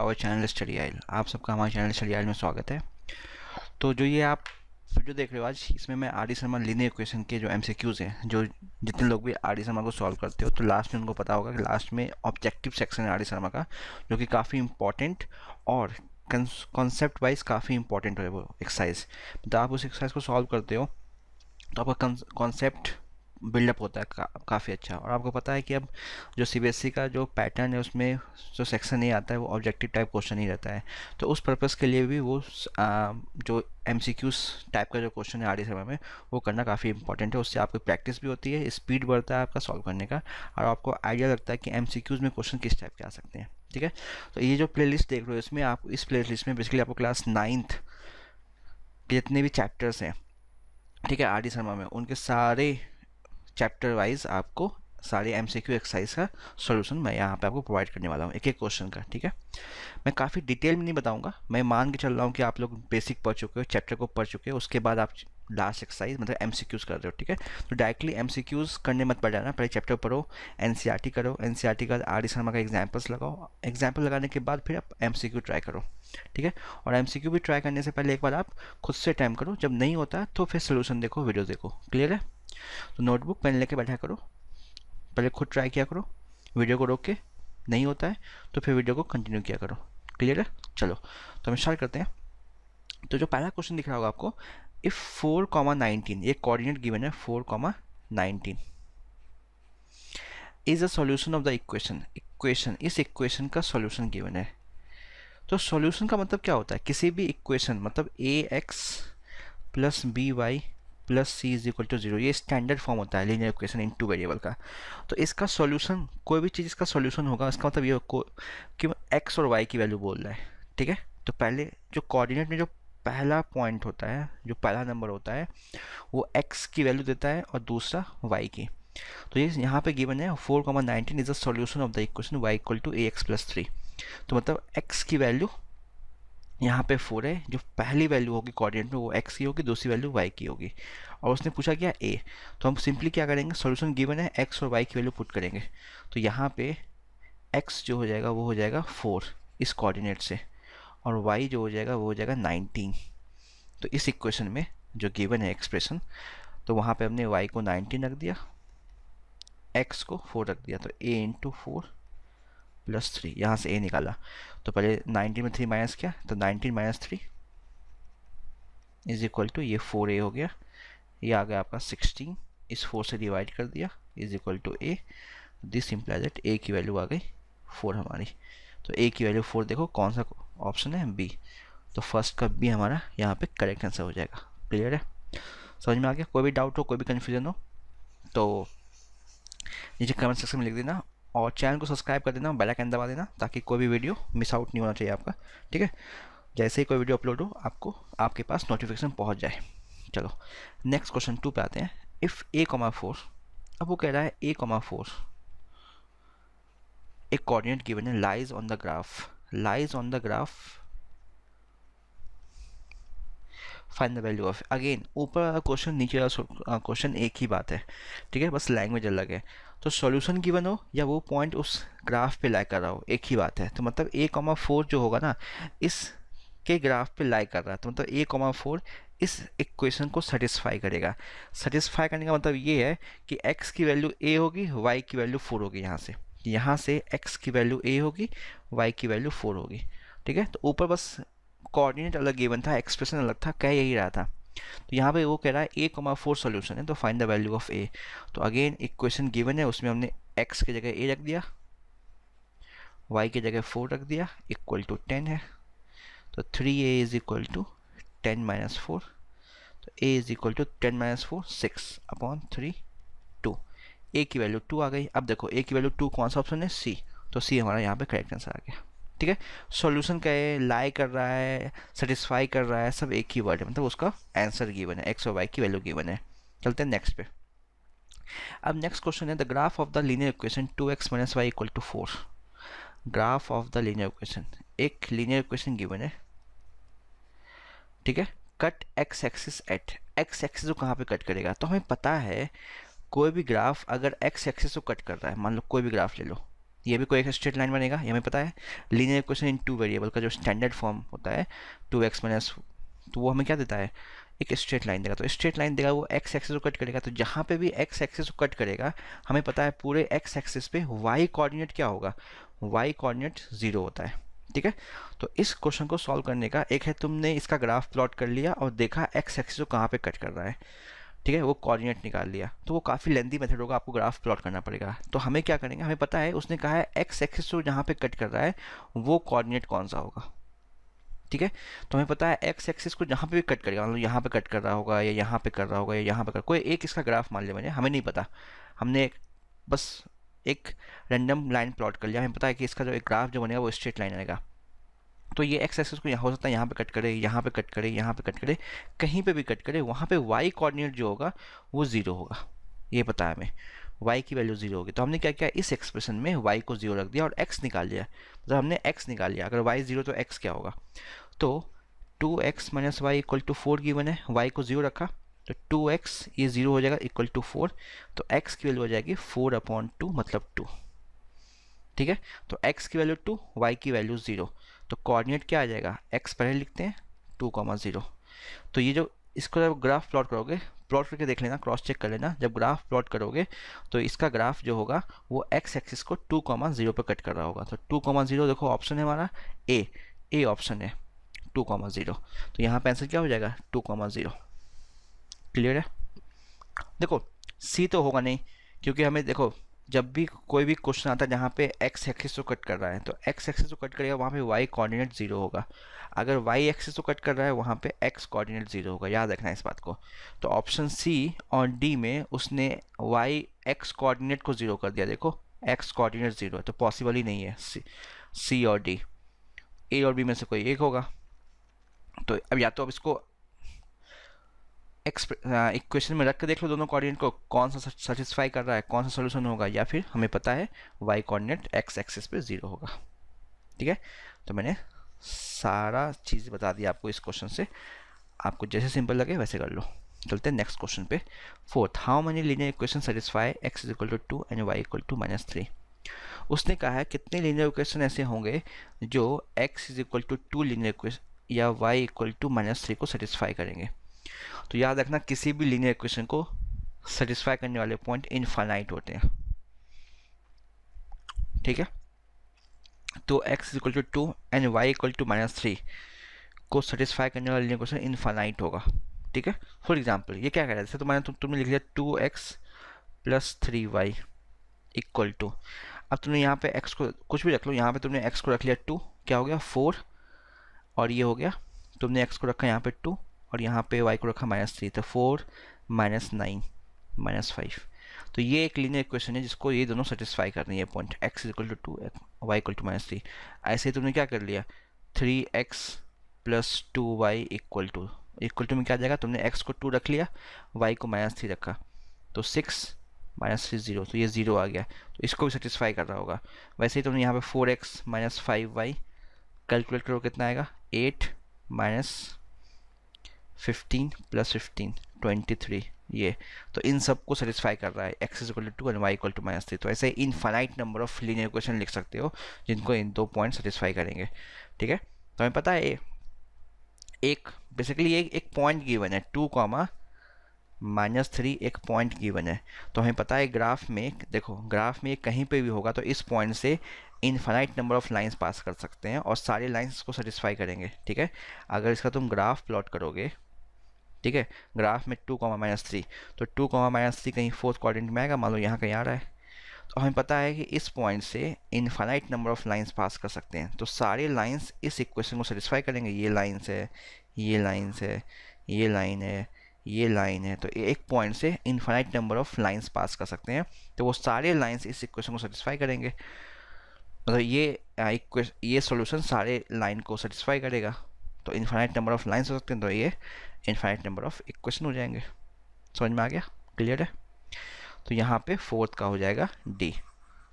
Our channel study आइल। आप सबका हमारे चैनल स्टडी आइल में स्वागत है। तो जो ये आप वीडियो देख रहे हो आज, इसमें मैं R D Sharma linear equation के जो एमसीक्यूज़ हैं, जो जितने लोग भी आर डी शर्मा को सॉल्व करते हो तो लास्ट में उनको पता होगा कि लास्ट में ऑब्जेक्टिव सेक्शन है आर डी शर्मा का, जो कि काफ़ी इंपॉर्टेंट और कॉन्सेप्ट वाइज काफ़ी इंपॉर्टेंट है वो एक्सरसाइज। तो आप उस एक्सरसाइज को सॉल्व करते हो तो आपका कॉन्सेप्ट बिल्डअप होता है काफ़ी अच्छा। और आपको पता है कि अब जो सीबीएसई का जो पैटर्न है उसमें जो सेक्शन नहीं आता है वो ऑब्जेक्टिव टाइप क्वेश्चन ही रहता है। तो उस पर्पज़ के लिए भी वो जो एमसीक्यूज टाइप का जो क्वेश्चन है आर डी शर्मा में, वो करना काफ़ी इंपॉर्टेंट है। उससे आपकी प्रैक्टिस भी होती है, स्पीड बढ़ता है आपका सॉल्व करने का, और आपको आइडिया लगता है कि एमसीक्यूज में क्वेश्चन किस टाइप के आ सकते हैं। ठीक है, तो ये जो प्ले देख रहे हो इसमें आप, इस प्ले में बेसिकली आपको क्लास 9th के जितने भी चैप्टर्स हैं, ठीक है, आर डी शर्मा में, उनके सारे चैप्टर वाइज आपको सारे एमसीक्यू एक्सरसाइज का सॉल्यूशन मैं यहाँ पे आपको प्रोवाइड करने वाला हूँ, एक एक क्वेश्चन का। ठीक है, मैं काफ़ी डिटेल में नहीं बताऊँगा, मैं मान के चल रहा हूँ कि आप लोग बेसिक पढ़ चुके हो, चैप्टर को पढ़ चुके हो, उसके बाद आप लास्ट एक्सरसाइज मतलब एमसीक्यूज़ कर रहे हो। ठीक है, तो डायरेक्टली एमसीक्यूज़ करने मत पड़ जाना, पहले चैप्टर पढ़ो, एनसीईआरटी करो, एनसीईआरटी का आर डी शर्मा का एग्जाम्पल्स लगाओ, एग्जाम्पल लगाने के बाद फिर आप एमसीक्यू ट्राई करो। ठीक है, और एमसीक्यू भी ट्राई करने से पहले एक बार आप खुद से टाइम करो, जब नहीं होता तो फिर सोल्यूशन देखो, वीडियो देखो। क्लियर है? तो नोटबुक पेन लेके बैठा करो, पहले खुद ट्राई किया करो, वीडियो को रोक के, नहीं होता है तो फिर वीडियो को कंटिन्यू किया करो। क्लियर है? चलो तो हम स्टार्ट करते हैं। तो जो पहला क्वेश्चन दिख रहा होगा आपको, इफ 4,19, ये कोऑर्डिनेट गिवन है 4,19 is a solution of the equation, इस इक्वेशन का सॉल्यूशन गिवन है। तो सॉल्यूशन का मतलब क्या होता है? किसी भी इक्वेशन, मतलब ax plus B Y plus C is equal to 0, ये स्टैंडर्ड फॉर्म होता है linear equation in two variable का। तो इसका सॉल्यूशन, कोई भी चीज़ इसका सॉल्यूशन होगा, इसका मतलब ये कि एक्स और वाई की वैल्यू बोल रहा है। ठीक है, तो पहले जो कोऑर्डिनेट में जो पहला पॉइंट होता है, जो पहला नंबर होता है, वो एक्स की वैल्यू देता है और दूसरा वाई की। तो ये यहाँ पे गिवन है 4,19 is the solution of the equation Y equal to A X plus 3। तो मतलब एक्स की वैल्यू यहाँ पे 4 है, जो पहली वैल्यू होगी कोऑर्डिनेट में वो x की होगी, दूसरी वैल्यू y की होगी, और उसने पूछा क्या a। तो हम सिंपली क्या करेंगे, सॉल्यूशन गिवन है, x और y की वैल्यू पुट करेंगे। तो यहाँ पे x जो हो जाएगा वो हो जाएगा 4 इस कोऑर्डिनेट से, और y जो हो जाएगा वो हो जाएगा 19। तो इस इक्वेशन में जो गिवन है एक्सप्रेशन, तो वहाँ पे हमने y को 19 रख दिया, x को 4 रख दिया, तो a इंटू 4 प्लस 3, यहाँ से a निकाला। तो पहले 19 में 3 माइनस किया, तो 19 माइनस 3 इज इक्वल टू, ये 4a हो गया, ये आ गया आपका 16, इस 4 से डिवाइड कर दिया, is equal to a। This implies that a की वैल्यू आ गई 4 हमारी। तो a की वैल्यू 4, देखो कौन सा ऑप्शन है, b। तो फर्स्ट का b हमारा यहाँ पे करेक्ट आंसर हो जाएगा। क्लियर है? समझ में आ गया? कोई भी डाउट हो, कोई भी कन्फ्यूजन हो तो नीचे कमेंट सेक्शन में लिख देना, और चैनल को सब्सक्राइब कर देना, बेल आइकन दबा देना, ताकि कोई भी वीडियो मिस आउट नहीं होना चाहिए आपका। ठीक है, जैसे ही कोई वीडियो अपलोड हो आपको आपके पास नोटिफिकेशन पहुंच जाए। चलो नेक्स्ट क्वेश्चन 2 पे आते हैं। इफ़ a,4, अब वो कह रहा है a,4 एक कोऑर्डिनेट गिवन है, lies on the graph, find the value of. Again ऊपर वाला क्वेश्चन, नीचे वाला क्वेश्चन एक ही बात है। ठीक है, बस लैंग्वेज अलग है। तो सॉल्यूशन गिवन हो या वो पॉइंट उस ग्राफ पे लाई कर रहा हो, एक ही बात है। तो मतलब a,4 जो होगा ना, इस के ग्राफ पे लाई कर रहा है, तो मतलब a,4 इस इक्वेशन को सेटिस्फाई करेगा। सेटिस्फाई करने का मतलब ये है कि x की वैल्यू a होगी, y की वैल्यू 4 होगी। यहाँ से x की वैल्यू a होगी, y की वैल्यू 4 होगी। ठीक है, तो ऊपर बस कोऑर्डिनेट अलग गिवन था, एक्सप्रेशन अलग था, कह यही रहा था। तो यहाँ पे वो कह रहा है a,4 सॉल्यूशन है, तो find the value of a। तो अगेन इक्वेशन गिवन है, उसमें हमने x की जगह a रख दिया, y की जगह 4 रख दिया, इक्वल टू 10 है। तो 3a is equal to 10 minus 4, तो a is equal to 10 minus 4 6/3 2। a की वैल्यू 2 आ गई। अब देखो a की वैल्यू 2 कौन सा ऑप्शन है, c। तो c हमारा यहाँ पे करेक्ट आंसर आ गया। ठीक है, सॉल्यूशन का है, लाई कर रहा है, सेटिस्फाई कर रहा है, सब एक ही वर्ड है, मतलब उसका आंसर गिवन है, एक्स और वाई की वैल्यू गिवन है। चलते हैं नेक्स्ट पे। अब नेक्स्ट क्वेश्चन है, the graph of the linear equation 2x minus Y equal to 4। Graph of the linear equation, एक लीनियर इक्वेशन गिवन है। ठीक है, cut X axis at, X axis को कहाँ पे कट करेगा? तो हमें पता है कोई भी ग्राफ अगर एक्स एक्सिस को कट कर रहा है, मान लो कोई भी ग्राफ ले लो, ये भी कोई एक स्ट्रेट लाइन बनेगा, ये हमें पता है। Linear equation in two variable का जो स्टैंडर्ड फॉर्म होता है 2x माइनस, तो वो हमें क्या देता है, एक स्ट्रेट लाइन देगा। तो स्ट्रेट लाइन देगा, वो एक्स एक्सिस को कट करेगा, तो जहाँ पे भी एक्स एक्सिस को कट करेगा हमें पता है पूरे एक्स एक्सिस पे वाई कोऑर्डिनेट क्या होगा, वाई कोऑर्डिनेट 0 होता है। ठीक है, तो इस क्वेश्चन को सॉल्व करने का एक है, तुमने इसका ग्राफ प्लॉट कर लिया और देखा एक्स एक्सिस को कहाँ पे कट कर रहा है, ठीक है, वो कोऑर्डिनेट निकाल लिया। तो वो काफ़ी लेंथी मेथड होगा, आपको ग्राफ प्लॉट करना पड़ेगा। तो हमें क्या करेंगे, हमें पता है उसने कहा है एक्स एक्सिस को जहाँ पे कट कर रहा है वो कोऑर्डिनेट कौन सा होगा। ठीक है, तो हमें पता है एक्स एक्सिस को जहाँ पे भी कट करेगा, मतलब यहाँ पे कट कर रहा होगा या यहाँ पे कर रहा होगा या यहाँ पे कर, कोई एक इसका ग्राफ मान लिया मैंने, हमें नहीं पता, हमने बस एक रैंडम लाइन प्लॉट कर लिया। हमें पता है कि इसका जो एक ग्राफ जो बनेगा वो स्ट्रेट लाइन आएगा। तो ये एक्स एक्सिस को हो सकता है यहाँ पे कट करे, यहाँ पे कट करे, यहाँ पे कट करे, कहीं पे भी कट करे, वहाँ पे वाई कोऑर्डिनेट जो होगा वो 0 होगा, ये पता है हमें, y की वैल्यू 0 होगी। तो हमने क्या किया, इस एक्सप्रेशन में y को 0 रख दिया और x निकाल लिया, मतलब हमने x निकाल लिया। अगर y 0 तो x क्या होगा, तो 2x minus Y equal to 4 given है, y को 0 रखा तो 2x ये 0 हो जाएगा इक्वल टू 4, तो x की वैल्यू हो जाएगी 4/2 मतलब 2। ठीक है, तो x की वैल्यू 2, y की वैल्यू 0, तो कोऑर्डिनेट क्या आ जाएगा, x पहले लिखते हैं 2,0। तो ये जो इसको जब ग्राफ प्लॉट करोगे, प्लॉट करके देख लेना, क्रॉस चेक कर लेना, जब ग्राफ प्लॉट करोगे तो इसका ग्राफ जो होगा वो x एक्सिस को 2,0 पर कट कर रहा होगा। तो 2,0 देखो ऑप्शन है हमारा ए ऑप्शन है 2,0। तो यहाँ पे आंसर क्या हो जाएगा 2,0। क्लियर है। देखो सी तो होगा नहीं, क्योंकि हमें देखो जब भी कोई भी क्वेश्चन आता है जहाँ पे एक्स एक्सिस को कट कर रहा है, तो एक्स एक्सिस को कट करेगा वहाँ पे वाई कोऑर्डिनेट 0 होगा। अगर वाई एक्सिस को कट कर रहा है वहाँ पे एक्स कोऑर्डिनेट 0 होगा, याद रखना है इस बात को। तो ऑप्शन सी और डी में उसने वाई एक्स कोऑर्डिनेट को 0 कर दिया। देखो एक्स कोऑर्डिनेट 0 है, तो पॉसिबल ही नहीं है सी और डी, ए और बी में से कोई एक होगा। तो अब या तो अब इसको इक्वेशन में रख के देख लो दोनों कोऑर्डिनेट को, कौन सा सेटिस्फाई कर रहा है, कौन सा सोल्यूशन होगा, या फिर हमें पता है वाई कोऑर्डिनेट एक्स एक्सिस पे 0 होगा। ठीक है, तो मैंने सारा चीज़ बता दिया आपको इस क्वेश्चन से, आपको जैसे सिंपल लगे वैसे कर लो। चलते हैं नेक्स्ट क्वेश्चन पे। Fourth, how many linear equation satisfy X is equal to 2 and Y equal to -3। उसने कहा है कितने लीनियर इक्वेशन ऐसे होंगे जो X is equal to 2 linear equation या वाई इक्वल टू -3 को सेटिस्फाई करेंगे। तो याद रखना किसी भी लीनियर इक्वेशन को सेटिस्फाई करने वाले पॉइंट इनफाइनाइट होते हैं। ठीक है, तो x equal to 2 and y equal to -3 को सेटिस्फाई करने वाला लीनियर इक्वेशन इनफाइनाइट होगा। ठीक है, फॉर एग्जांपल ये क्या कह रहा है, जैसे तुमने लिख लिया 2x plus 3y equal to, अब तुमने यहाँ पे x को कुछ भी रख लो, यहाँ पे तुमने x को रख लिया 2, क्या हो गया 4, और ये हो गया तुमने x को रखा यहाँ पे 2 और यहाँ पे y को रखा -3, तो 4 -9 -5। तो ये एक लीनियर इक्वेशन है जिसको ये दोनों सेटिस्फाई करनी है point x equal to 2 y equal to -3। ऐसे ही तुमने क्या कर लिया 3x plus 2y equal to में क्या आ जाएगा, तुमने x को 2 रख लिया, y को -3 रखा, तो 6 -3 0, तो ये 0 आ गया, तो इसको भी सेटिस्फाई कर रहा होगा। वैसे ही तुमने यहाँ पे 4x - 5y कैलकुलेट करो कितना आएगा, 8 -15 प्लस 15 23, ये तो इन सब को सेटिस्फाई कर रहा है x is equal to 2 and y equal to -3। तो ऐसे infinite number of linear equation लिख सकते हो जिनको इन दो पॉइंट सेटिस्फाई करेंगे। ठीक है, तो हमें पता है एक बेसिकली एक पॉइंट गिवन है 2, -3 एक पॉइंट गिवन है। तो हमें पता है ग्राफ में, देखो ग्राफ में कहीं पे भी होगा तो इस पॉइंट से infinite number of lines pass कर सकते हैं और सारे लाइंस को सेटिस्फाई करेंगे। ठीक है, अगर इसका तुम ग्राफ प्लॉट करोगे, ठीक है, ग्राफ में 2, -3, तो 2, -3 कहीं फोर्थ क्वाड्रेंट में आएगा, मान लो यहाँ कहीं आ रहा है, तो हमें पता है कि इस पॉइंट से infinite number of lines pass कर सकते हैं। तो सारे लाइंस इस इक्वेशन को सेटिस्फाई करेंगे, ये लाइंस है, ये लाइंस है, ये लाइन है, ये लाइन है, तो एक पॉइंट से infinite number of lines pass कर सकते हैं, तो वो सारे लाइंस इस इक्वेशन को सेटिस्फाई करेंगे। मतलब ये सॉल्यूशन सारे लाइन को सेटिस्फाई करेगा। तो इनफाइनाइट नंबर ऑफ लाइंस हो सकते हैं, तो ये इनफाइनाइट नंबर ऑफ इक्वेशन हो जाएंगे। समझ में आ गया, क्लियर है। तो यहाँ पे फोर्थ का हो जाएगा डी।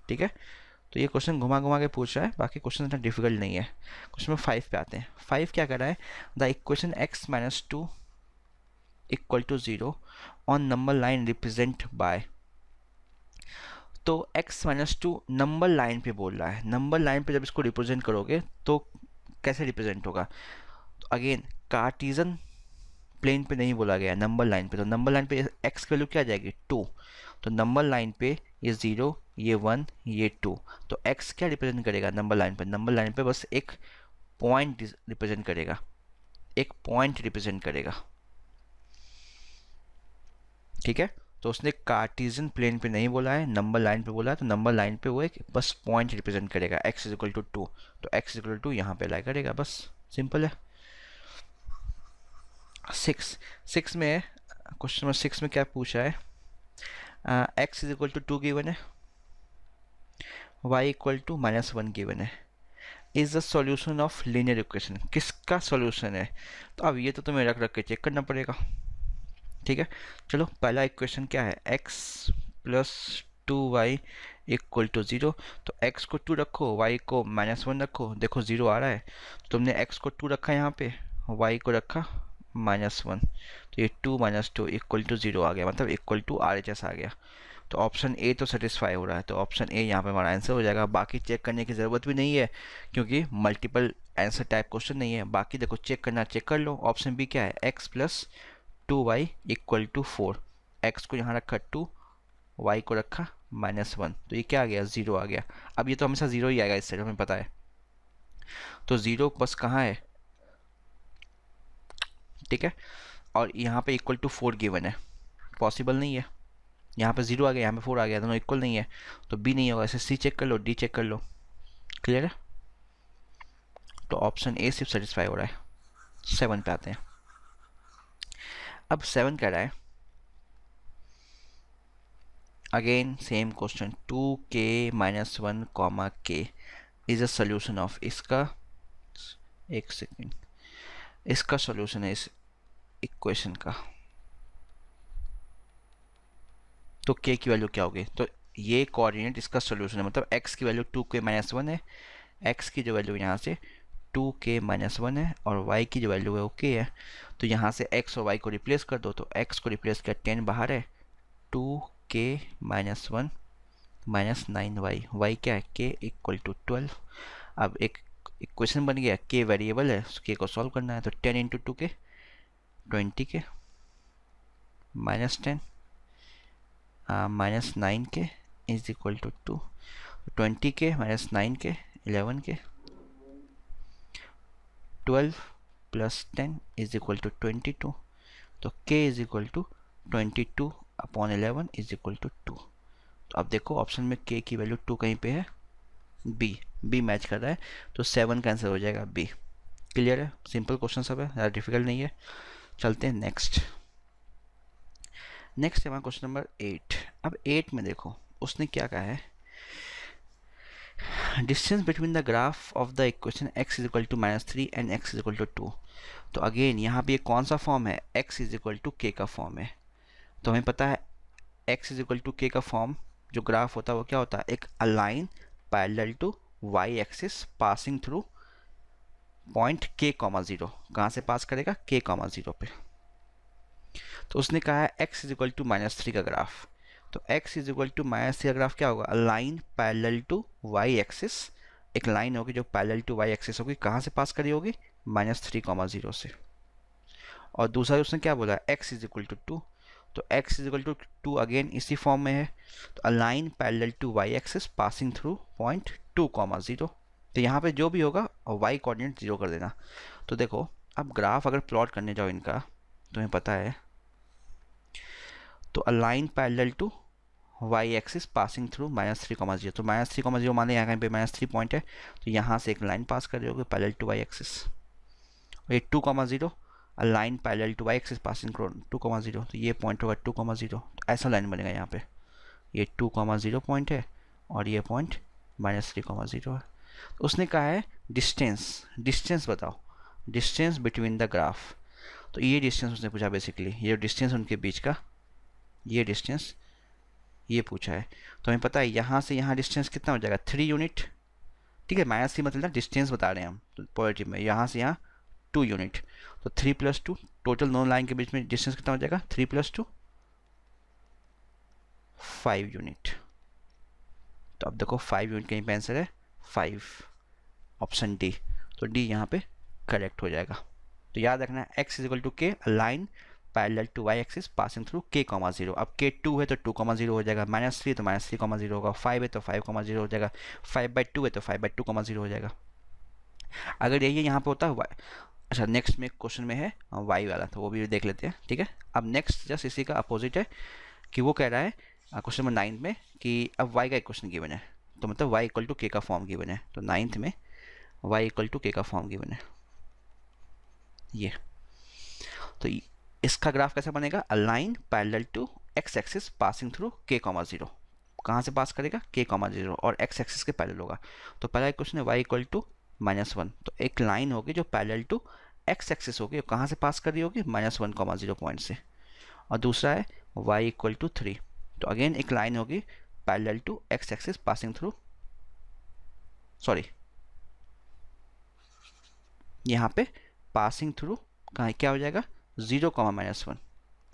ठीक है, तो ये क्वेश्चन घुमा घुमा के पूछ रहा है, बाकी क्वेश्चन इतना डिफिकल्ट नहीं है। क्वेश्चन में 5 पे आते हैं। 5 क्या कर रहा है, the equation x - 2 equal to 0 on number line represent by. तो x minus two number line पे बोल रहा है, नंबर लाइन पे जब इसको रिप्रेजेंट करोगे तो कैसे रिप्रेजेंट होगा? तो अगेन कार्टीजन प्लेन पे नहीं बोला गया, नंबर लाइन पे। तो नंबर लाइन पे x की वैल्यू क्या आ जाएगी? 2। तो नंबर लाइन पे ये 0, ये 1, ये 2। तो x क्या रिप्रेजेंट करेगा नंबर लाइन पे? नंबर लाइन पे बस एक पॉइंट रिप्रेजेंट करेगा, एक पॉइंट रिप्रेजेंट करेगा, ठीक है। तो उसने कार्टेशियन प्लेन पे नहीं बोला है, नंबर लाइन पे बोला है। तो नंबर लाइन पे वो एक बस पॉइंट रिप्रेजेंट करेगा, x इज इक्वल टू 2। तो x इज इक्वल टू यहाँ पे अप्लाई करेगा, बस सिंपल है। 6 में क्वेश्चन नंबर 6 में क्या पूछा है? x is equal to 2 given है, y इक्वल टू -1 गिवन है। Is the solution of linear equation, किसका सॉल्यूशन है? तो अब ये तो तुम्हें रख रख के चेक करना पड़ेगा, ठीक है। चलो पहला इक्वेशन क्या है? x plus 2y equal to 0। तो x को 2 रखो, y को -1 रखो, देखो 0 आ रहा है। तो तुमने x को 2 रखा यहाँ पे, y को रखा -1, तो ये 2 - 2 इक्वल टू 0 आ गया, मतलब इक्वल टू RHS आ गया। तो ऑप्शन ए तो सेटिस्फाई हो रहा है, तो ऑप्शन ए यहाँ पे हमारा आंसर हो जाएगा। बाकी चेक करने की ज़रूरत भी नहीं है क्योंकि मल्टीपल आंसर टाइप क्वेश्चन नहीं है। बाकी देखो चेक करना, चेक कर लो। ऑप्शन बी क्या है? x plus 2y equal to 4। x को यहाँ रखा 2, y को रखा -1, तो ये क्या आ गया? 0 आ गया। अब ये तो हमेशा 0 ही आएगा, इससे हमें पता है। तो 0 बस कहाँ है? ठीक है। और यहाँ पे इक्वल टू 4 गिवन है, पॉसिबल नहीं है। यहाँ पे 0 आ गया, यहाँ पे 4 आ गया, दोनों इक्वल नहीं है, तो बी नहीं होगा। ऐसे सी चेक कर लो, डी चेक कर लो, क्लियर है। तो ऑप्शन ए सिर्फ सेटिस्फाई हो रहा है। 7 पे आते हैं। अब 7 कह रहा है again same question, 2k - 1 comma k is a solution of, इसका एक सेकेंड, इसका सोल्यूशन है इस इक्वेशन का। तो k की वैल्यू क्या होगी? तो ये कोऑर्डिनेट इसका सोल्यूशन है, मतलब x की वैल्यू 2k - 1 है, x की जो वैल्यू यहाँ से 2k - 1 है और y की जो वैल्यू है वो k है। तो यहाँ से x और y को रिप्लेस कर दो, तो x को रिप्लेस किया, 10 बाहर है, 2k - 1 -9y, y क्या है? k equal to 12। अब एक इक्वेशन बन गया, k वेरिएबल है, k को सॉल्व करना है। तो 10 into 2k 20k -10 -9k is equal to 2। 20k -9k 11k, 12 plus 10 is equal to 22। तो k is equal to 22 upon 11 is equal to 2। तो अब देखो ऑप्शन में k की वैल्यू 2 कहीं पे है, बी मैच कर रहा है, तो 7 का आंसर हो जाएगा बी। क्लियर है, सिंपल क्वेश्चन सब है, ज़्यादा डिफिकल्ट नहीं है। चलते हैं नेक्स्ट है हमारा क्वेश्चन नंबर 8। अब 8 में देखो उसने क्या कहा है, distance between the graph of the equation x is equal to -3 and x is equal to 2। तो अगेन यहाँ पे कौन सा फॉर्म है? x is equal to k का फॉर्म है। तो हमें पता है x is equal to k का फॉर्म जो ग्राफ होता है वो क्या होता है? एक line parallel to y axis passing through point k, 0। कहाँ से पास करेगा? k, 0 पे। तो उसने कहा है x इज इक्वल टू -3 का ग्राफ। तो x इज इक्वल टू -3 का ग्राफ क्या होगा? Line parallel to y axis, एक लाइन होगी जो पैरेलल टू y एक्सिस होगी, कहाँ से पास करी होगी? -3, 0 से। और दूसरा उसने क्या बोला? x is equal to 2। तो x is equal to 2 again इसी फॉर्म में है, तो a line parallel to y axis passing through point 2, 0। तो यहाँ पे जो भी होगा y कोऑर्डिनेट 0 कर देना। तो देखो अब ग्राफ अगर प्लॉट करने जाओ इनका, तुम्हें पता है, तो a line parallel to y axis passing through -3, 0। तो -3, 0 माने यहाँ कहीं पे -3 पॉइंट है, तो यहाँ से एक लाइन पास कर रहे होगे पैरेलल टू y एक्सिस। और ये 2, 0 a line parallel to y axis passing through 2, 0। तो ये पॉइंट होगा 2, 0। तो ऐसा लाइन बनेगा यहाँ पे, ये 2, 0 पॉइंट है और ये पॉइंट -3, 0 है। तो उसने कहा है डिस्टेंस बताओ, डिस्टेंस बिटवीन द ग्राफ। तो ये डिस्टेंस उसने पूछा बेसिकली, ये डिस्टेंस उनके बीच का, ये डिस्टेंस ये पूछा है। तो हमें पता है यहाँ से यहाँ डिस्टेंस कितना हो जाएगा? 3 यूनिट, ठीक है। -3 मतलब डिस्टेंस बता रहे हैं हम तो पॉजिटिव में, यहाँ से यहाँ 2 यूनिट। तो 3 + 2 टोटल दोनों लाइन के बीच में डिस्टेंस कितना हो जाएगा? 3 + 2 5 यूनिट, तो अब देखो 5 यूनिट कहीं पे आंसर है 5, ऑप्शन डी। तो डी यहाँ पे करेक्ट हो जाएगा। तो याद रखना x is equal to K line parallel to y axis passing through k comma 0। अब k 2 है तो 2 कॉमा 0 हो जाएगा, -3 तो -3 कॉमा 0 होगा, 5 है तो 5 कॉमा 0 हो जाएगा, 5/2 है तो 5/2 कॉमा 0 हो जाएगा। अगर यही यहाँ पे होता है अच्छा नेक्स्ट में क्वेश्चन में है y वाला, तो वो भी देख लेते हैं, ठीक है। अब नेक्स्ट जस्ट इसी का अपोजिट है कि वो कह रहा है क्वेश्चन नंबर 9 में कि अब y का इक्वेशन गिवन है, तो मतलब y इक्वल टू k का फॉर्म गिवन है। तो 9th में y इक्वल टू k का फॉर्म गिवन है ये। तो इसका ग्राफ कैसे बनेगा, a line parallel to x axis passing through k comma 0। कहाँ से पास करेगा, k कॉमा 0 और x एक्सिस के पैरेलल होगा। तो पहला इक्वेशन है y इक्वल टू -1, तो एक लाइन होगी जो पैरेलल टू x एक्सिस होगी, कहाँ से पास कर रही होगी, -1 कॉमा 0 पॉइंट से। और दूसरा है y इक्वल टू 3, तो अगेन एक लाइन होगी parallel to x axis passing through, sorry यहाँ पे पासिंग थ्रू कहाँ क्या हो जाएगा 0 कॉमा -1,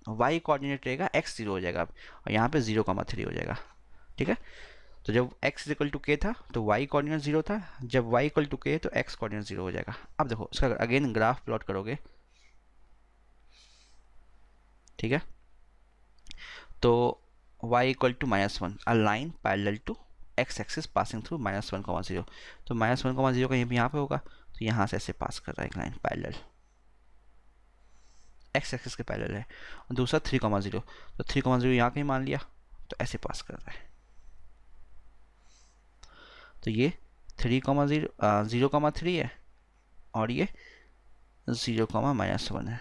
y कोऑर्डिनेट रहेगा x 0 हो जाएगा और यहाँ पे 0 कॉमा 3 हो जाएगा, ठीक है। तो जब x इक्वल टू k था तो y कोऑर्डिनेट 0 था, जब y इक्वल टू k तो x कोऑर्डिनेट 0 हो जाएगा। अब देखो इसका अगेन ग्राफ प्लॉट करोगे, ठीक है। तो y equal to -1, a line parallel to x axis passing through -1 comma 0, तो -1 कॉमा 0 कहीं भी यहाँ पे होगा, तो यहाँ से ऐसे पास कर रहा है एक लाइन पैरेलल, x एक्सिस के पैरेलल है। और दूसरा 3 कॉमा 0, तो 3 कॉमा 0 यहाँ कहीं मान लिया, तो ऐसे पास कर रहा है। तो ये 3 कॉमा 0 0 कॉमा 3 है और ये 0 कॉमा -1 है,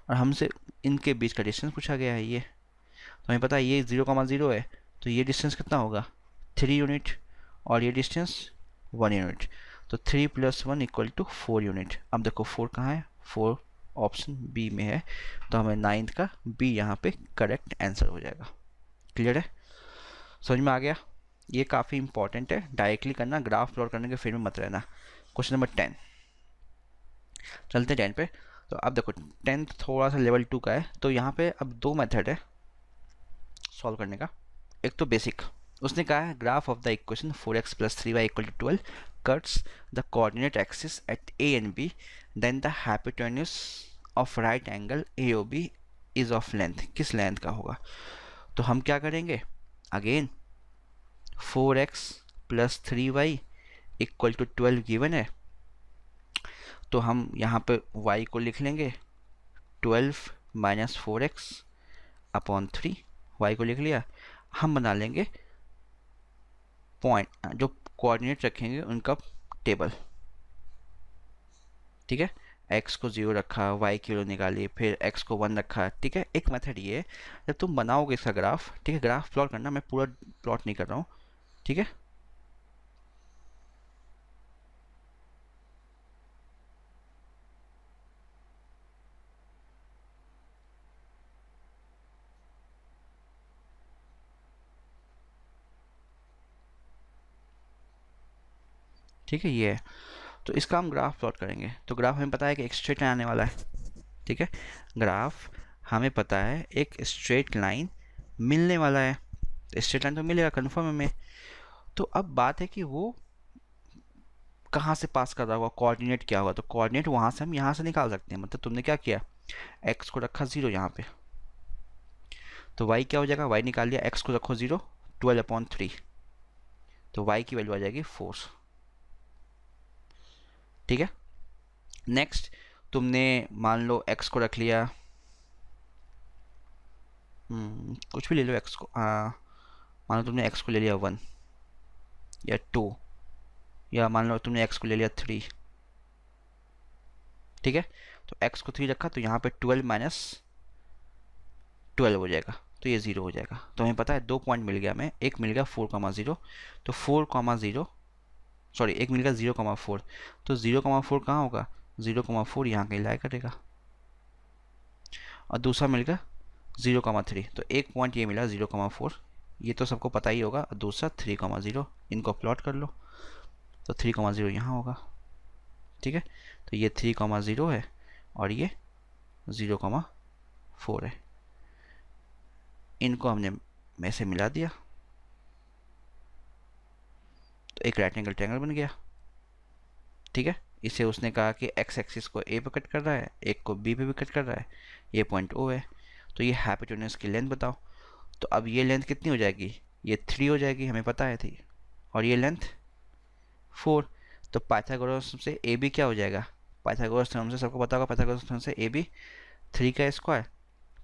और हमसे इनके बीच का डिस्टेंस पूछा गया है ये। तो हमें पता है ये 0 कॉमा 0 है, तो ये डिस्टेंस कितना होगा 3 यूनिट और ये डिस्टेंस 1 यूनिट, तो 3 + 1 इक्वल टू 4 यूनिट। अब देखो 4 कहाँ है, 4 ऑप्शन बी में है, तो हमें 9th का बी यहाँ पे करेक्ट आंसर हो जाएगा। क्लियर है, समझ में आ गया। ये काफ़ी इंपॉर्टेंट है, डायरेक्टली करना, ग्राफ प्लॉट करने के फिर में मत रहना। क्वेश्चन नंबर 10, चलते 10 पे। तो अब देखो 10th थोड़ा सा लेवल 2 का है, तो यहाँ पे अब दो मेथड है सॉल्व करने का। एक तो बेसिक, उसने कहा है graph of the equation 4x + 3y = 12 cuts the coordinate axis at a and b, then the hypotenuse of right angle AOB is of length, किस लेंथ का होगा। तो हम क्या करेंगे, अगेन 4x + 3y = 12 गिवन है, तो हम यहाँ पे y को लिख लेंगे 12 - 4x अपॉन 3, y को लिख लिया। हम बना लेंगे पॉइंट जो कोऑर्डिनेट रखेंगे उनका टेबल, ठीक है। x को 0 रखा, y की वैल्यू निकाली, फिर x को 1 रखा, ठीक है। एक मेथड ये है, जब तुम बनाओगे इसका ग्राफ, ठीक है, ग्राफ प्लॉट करना, मैं पूरा प्लॉट नहीं कर रहा हूँ, ठीक है। ठीक है, ये है। तो इसका हम ग्राफ प्लॉट करेंगे, तो ग्राफ हमें पता है कि एक स्ट्रेट लाइन आने वाला है, ठीक है। ग्राफ हमें पता है एक स्ट्रेट लाइन मिलने वाला है, तो स्ट्रेट लाइन तो मिलेगा कन्फर्म हमें। तो अब बात है कि वो कहाँ से पास कर रहा होगा, कोऑर्डिनेट क्या होगा। तो कोऑर्डिनेट वहाँ से हम यहाँ से निकाल सकते हैं, मतलब तुमने क्या किया, x को रखा 0 यहाँ पे, तो y क्या हो जाएगा, y निकाल लिया, x को रखो 0, 12/3, तो y की वैल्यू आ जाएगी 4, ठीक है। नेक्स्ट तुमने मान लो x को रख लिया, कुछ भी ले लो x को, मान लो तुमने x को ले लिया 1 या 2, या मान लो तुमने x को ले लिया 3, ठीक है। तो x को 3 रखा, तो यहाँ पे 12 - 12 हो जाएगा, तो ये 0 हो जाएगा। तो हमें पता है दो पॉइंट मिल गया हमें, एक मिल गया 4,0, तो 4,0, सॉरी एक मिल गया 0,4, तो 0,4 कहाँ होगा, 0,4 यहाँ कहीं लाया करेगा, और दूसरा मिल गया 0,3, तो एक पॉइंट ये मिला 0,4, ये तो सबको पता ही होगा, और दूसरा 3,0, इनको प्लॉट कर लो, तो 3,0 यहाँ होगा, ठीक है। तो ये 3,0 है और ये 0,4 है, इनको हमने में से मिला दिया, तो एक राइट एंगल ट्रायंगल बन गया, ठीक है। इसे उसने कहा कि एक्स एक्सिस को ए पे कट कर रहा है, एक को बी पे भी कट कर रहा है, ये पॉइंट ओ है, तो ये हाइपोटेन्यूज की लेंथ बताओ। तो अब ये लेंथ कितनी हो जाएगी, ये 3 हो जाएगी, हमें पता है थी, और ये लेंथ 4। तो पाइथागोरस से ए बी क्या हो जाएगा, पाइथागोरस थ्योरम से सबको पता होगा, पाइथागोरस थ्योरम से ए बी 3 का स्क्वायर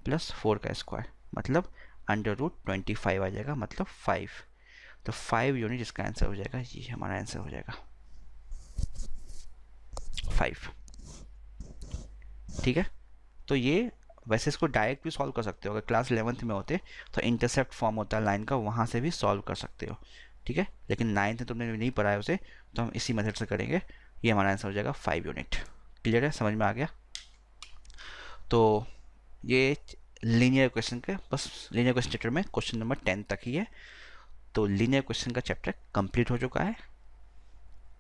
प्लस 4 का स्क्वायर, मतलब √25 आ जाएगा, मतलब 5। तो 5 यूनिट इसका आंसर हो जाएगा, ये हमारा आंसर हो जाएगा 5, ठीक है। तो ये वैसे इसको डायरेक्ट भी सॉल्व कर सकते हो, अगर क्लास 11th में होते तो इंटरसेप्ट फॉर्म होता है लाइन का, वहाँ से भी सॉल्व कर सकते हो, ठीक है। लेकिन 9th में तुमने नहीं पढ़ा है उसे, तो हम इसी मेथड से करेंगे। ये हमारा आंसर हो जाएगा 5 यूनिट। क्लियर है, समझ में आ गया। तो ये लीनियर क्वेश्चन के, बस लीनियर क्वेश्चन चैप्टर में क्वेश्चन नंबर 10 तक ही है। तो लीनियर क्वेश्चन का चैप्टर कंप्लीट हो चुका है।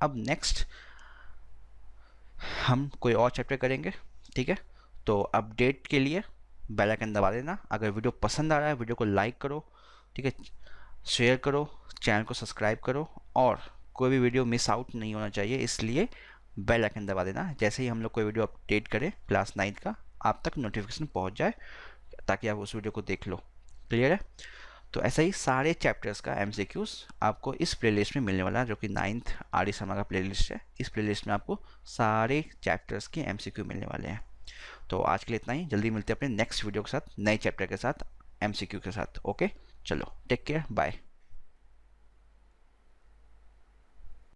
अब नेक्स्ट हम कोई और चैप्टर करेंगे, ठीक है। तो अपडेट के लिए बेल आइकन दबा देना। अगर वीडियो पसंद आ रहा है, वीडियो को लाइक करो, ठीक है, शेयर करो, चैनल को सब्सक्राइब करो, और कोई भी वीडियो मिस आउट नहीं होना चाहिए, इसलिए बेल आइकन दबा देना। जैसे ही हम लोग कोई वीडियो अपडेट करें क्लास 9 का, आप तक नोटिफिकेशन पहुंच जाए, ताकि आप उस वीडियो को देख लो। क्लियर है। तो ऐसा ही सारे चैप्टर्स का एमसीक्यूज आपको इस प्लेलिस्ट में मिलने वाला है, जो कि 9th आर शर्मा का प्लेलिस्ट है। इस प्लेलिस्ट में आपको सारे चैप्टर्स के एमसीक्यू मिलने वाले हैं। तो आज के लिए इतना ही, जल्दी मिलते हैं अपने नेक्स्ट वीडियो के साथ, नए चैप्टर के साथ, एमसीक्यू के साथ। ओके, चलो टेक केयर, बाय।